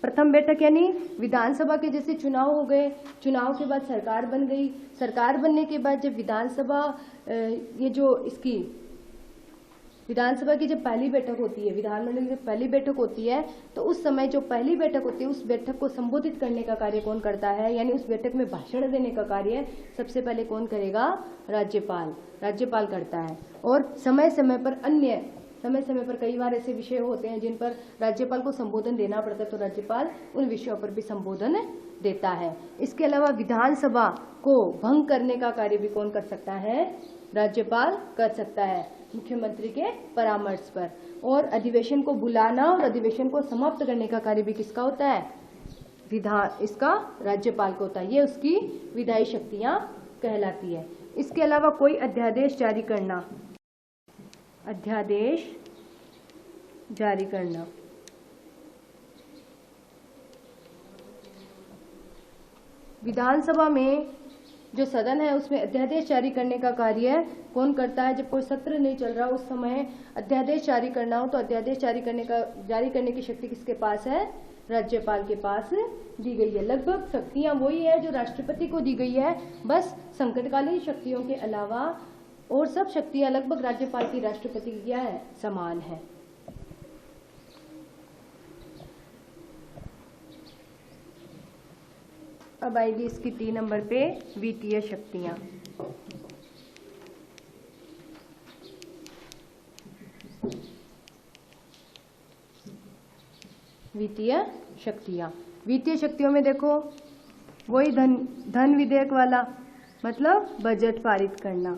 प्रथम बैठक यानी विधानसभा के जैसे चुनाव हो गए, चुनाव के बाद सरकार बन गई, सरकार बनने के बाद जब विधानसभा, ये जो इसकी विधानसभा की जब पहली बैठक होती है, विधानमंडल की पहली बैठक होती है, तो उस समय जो पहली बैठक होती है उस बैठक को संबोधित करने का कार्य कौन करता है? यानी उस बैठक में भाषण देने का कार्य सबसे पहले कौन करेगा? राज्यपाल, राज्यपाल करता है। और समय समय पर कई बार ऐसे विषय होते हैं जिन पर राज्यपाल को संबोधन देना पड़ता है, तो राज्यपाल उन विषयों पर भी संबोधन देता है। इसके अलावा विधानसभा को भंग करने का कार्य भी कौन कर सकता है? राज्यपाल कर सकता है, मुख्यमंत्री के परामर्श पर। और अधिवेशन को बुलाना और अधिवेशन को समाप्त करने का कार्य भी किसका होता है? इसका राज्यपाल को होता है। ये उसकी विधायी शक्तियां कहलाती है। इसके अलावा कोई अध्यादेश जारी करना, अध्यादेश जारी करना, विधानसभा में जो सदन है उसमें अध्यादेश जारी करने का कार्य कौन करता है? जब कोई सत्र नहीं चल रहा उस समय अध्यादेश जारी करना हो तो अध्यादेश जारी करने की शक्ति किसके पास है? राज्यपाल के पास दी गई है। लगभग शक्तियां वही है जो राष्ट्रपति को दी गई है, बस संकटकालीन शक्तियों के अलावा और सब शक्तियां लगभग राज्यपाल की राष्ट्रपति की क्या है? समान है। अब आएगी इसकी 3 नंबर पे वित्तीय शक्तियां। वित्तीय शक्तियां, वित्तीय शक्तियों में देखो वही धन विधेयक वाला, मतलब बजट पारित करना,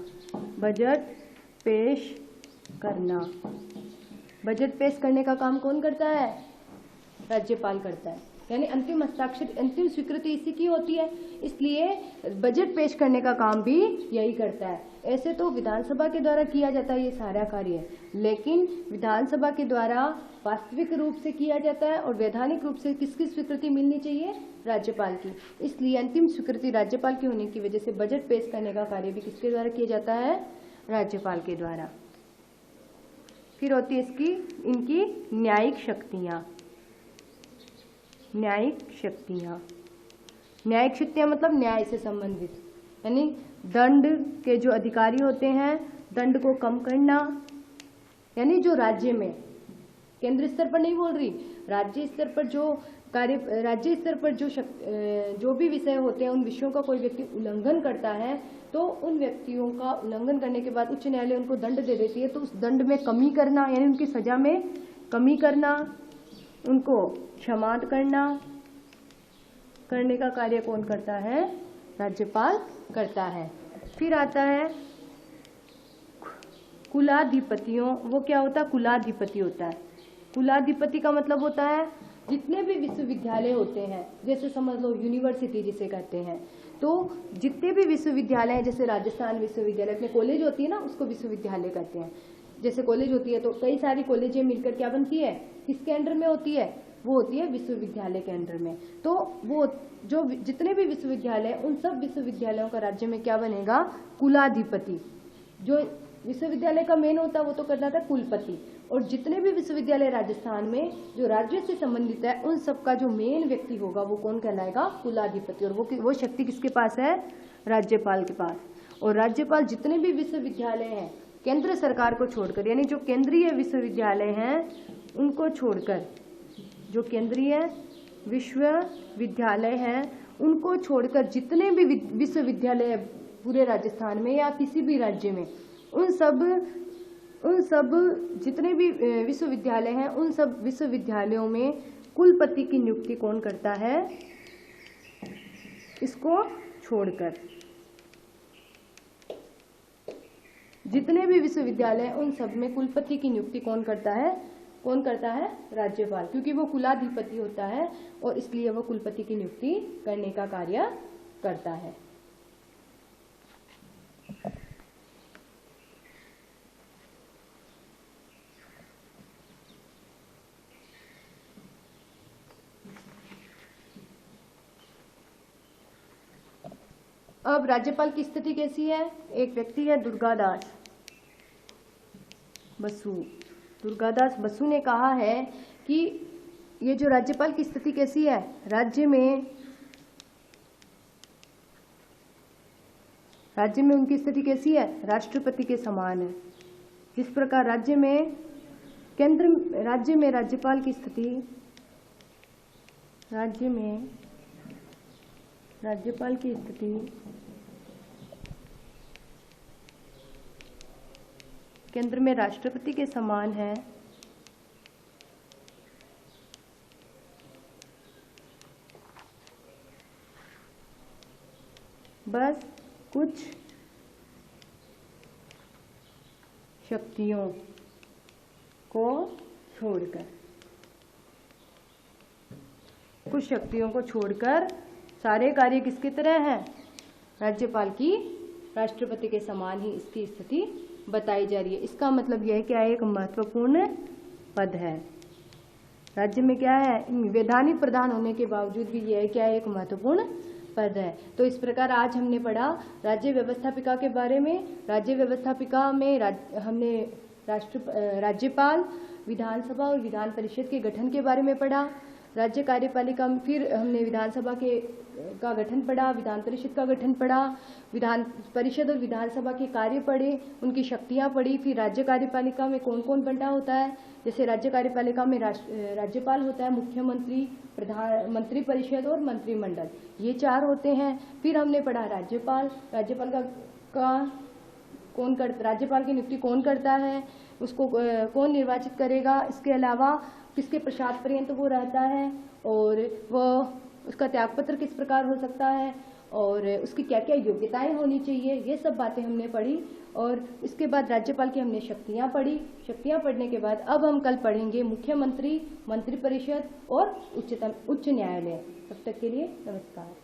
बजट पेश करना। बजट पेश करने का काम कौन करता है? राज्यपाल करता है। यानी अंतिम हस्ताक्षर, अंतिम स्वीकृति इसी की होती है, इसलिए बजट पेश करने का काम भी यही करता है। ऐसे तो विधानसभा के द्वारा किया जाता है ये सारा कार्य, लेकिन विधानसभा के द्वारा वास्तविक रूप से किया जाता है और वैधानिक रूप से किसकी स्वीकृति मिलनी चाहिए? राज्यपाल की। इसलिए अंतिम स्वीकृति राज्यपाल की होने की वजह से बजट पेश करने का कार्य भी किसके द्वारा किया जाता है? राज्यपाल के द्वारा। फिर होती है इनकी न्यायिक शक्तियां। न्यायिक शक्तियां, न्यायिक शक्तियां मतलब न्याय से संबंधित, यानी दंड के जो अधिकारी होते हैं, दंड को कम करना, यानी जो राज्य में, केंद्र स्तर पर नहीं बोल रही, राज्य स्तर पर जो कार्य, राज्य स्तर पर जो भी विषय होते हैं उन विषयों का कोई व्यक्ति उल्लंघन करता है तो उन व्यक्तियों का उल्लंघन करने के बाद उच्च न्यायालय उनको दंड दे देती है, तो उस दंड में कमी करना, यानी उनकी सजा में कमी करना, उनको क्षमा करने का कार्य कौन करता है? राज्यपाल करता है। फिर आता है कुलाधिपतियों, वो क्या होता है? कुलाधिपति होता है। कुलाधिपति का मतलब होता है जितने भी विश्वविद्यालय होते हैं, जैसे समझ लो यूनिवर्सिटी जिसे कहते हैं, तो जितने भी विश्वविद्यालय हैं, जैसे राजस्थान विश्वविद्यालय, अपने कॉलेज होती है ना, उसको विश्वविद्यालय कहते हैं। जैसे कॉलेज होती है तो कई सारी कॉलेजें मिलकर क्या बनती है, किसके अंडर में होती है, वो होती है विश्वविद्यालय के अंडर में। तो वो जो जितने भी विश्वविद्यालय, उन सब विश्वविद्यालयों का राज्य में क्या बनेगा, कुलाधिपति। जो विश्वविद्यालय का मेन होता है वो तो करता था कुलपति, और जितने भी विश्वविद्यालय राजस्थान में जो राज्य से संबंधित है, उन सब का जो मेन व्यक्ति होगा वो कौन कहलाएगा, कुलाधिपति। और वो शक्ति किसके पास है, राज्यपाल के पास। और राज्यपाल जितने भी विश्वविद्यालय हैं केंद्र सरकार को छोड़कर, यानी जो केंद्रीय विश्वविद्यालय हैं उनको छोड़कर, जो केंद्रीय विश्वविद्यालय हैं उनको छोड़कर जितने भी विश्वविद्यालय पूरे राजस्थान में या किसी भी राज्य में, उन सब जितने भी विश्वविद्यालय हैं, उन सब विश्वविद्यालयों में कुलपति की नियुक्ति कौन करता है, इसको छोड़कर। जितने भी विश्वविद्यालय उन सब में कुलपति की नियुक्ति कौन करता है, राज्यपाल, क्योंकि वो कुलाधिपति होता है और इसलिए वो कुलपति की नियुक्ति करने का कार्य करता है। अब राज्यपाल की स्थिति कैसी है, एक व्यक्ति है दुर्गादास बसु। दुर्गादास बसु ने कहा है कि ये जो राज्यपाल की स्थिति कैसी है, राज्य में उनकी स्थिति कैसी है, राष्ट्रपति के समान है। जिस प्रकार राज्य में राज्यपाल की स्थिति, केंद्र में राष्ट्रपति के समान है, बस कुछ शक्तियों को छोड़कर सारे कार्य किसकी तरह हैं, राज्यपाल की राष्ट्रपति के समान ही इसकी स्थिति बताई जा रही है। इसका मतलब यह है कि एक महत्वपूर्ण पद है राज्य में, क्या है, वैधानिक प्रधान होने के बावजूद भी यह क्या है, एक महत्वपूर्ण पद है। तो इस प्रकार आज हमने पढ़ा राज्य व्यवस्थापिका के बारे में। राज्य व्यवस्थापिका में हमने राज्यपाल, विधानसभा और विधान परिषद के गठन के बारे में पढ़ा। राज्य कार्यपालिका में फिर हमने विधानसभा का गठन पढ़ा, विधान परिषद का गठन पढ़ा, विधान परिषद और विधानसभा के कार्य पढ़े, उनकी शक्तियां पढ़ी। फिर राज्य कार्यपालिका में कौन कौन बंटा होता है, जैसे राज्य कार्यपालिका में राज्यपाल होता है, मुख्यमंत्री, प्रधान मंत्री परिषद और मंत्रिमंडल, ये 4 होते हैं। फिर हमने पढ़ा राज्यपाल राज्यपाल की नियुक्ति कौन करता है, उसको कौन निर्वाचित करेगा, इसके अलावा किसके प्रसाद पर्यंत वो रहता है और उसका त्यागपत्र किस प्रकार हो सकता है और उसकी क्या क्या योग्यताएं होनी चाहिए, ये सब बातें हमने पढ़ी। और इसके बाद राज्यपाल की हमने शक्तियां पढ़ी। शक्तियां पढ़ने के बाद अब हम कल पढ़ेंगे मुख्यमंत्री, मंत्रिपरिषद और उच्च न्यायालय। तब तक के लिए नमस्कार।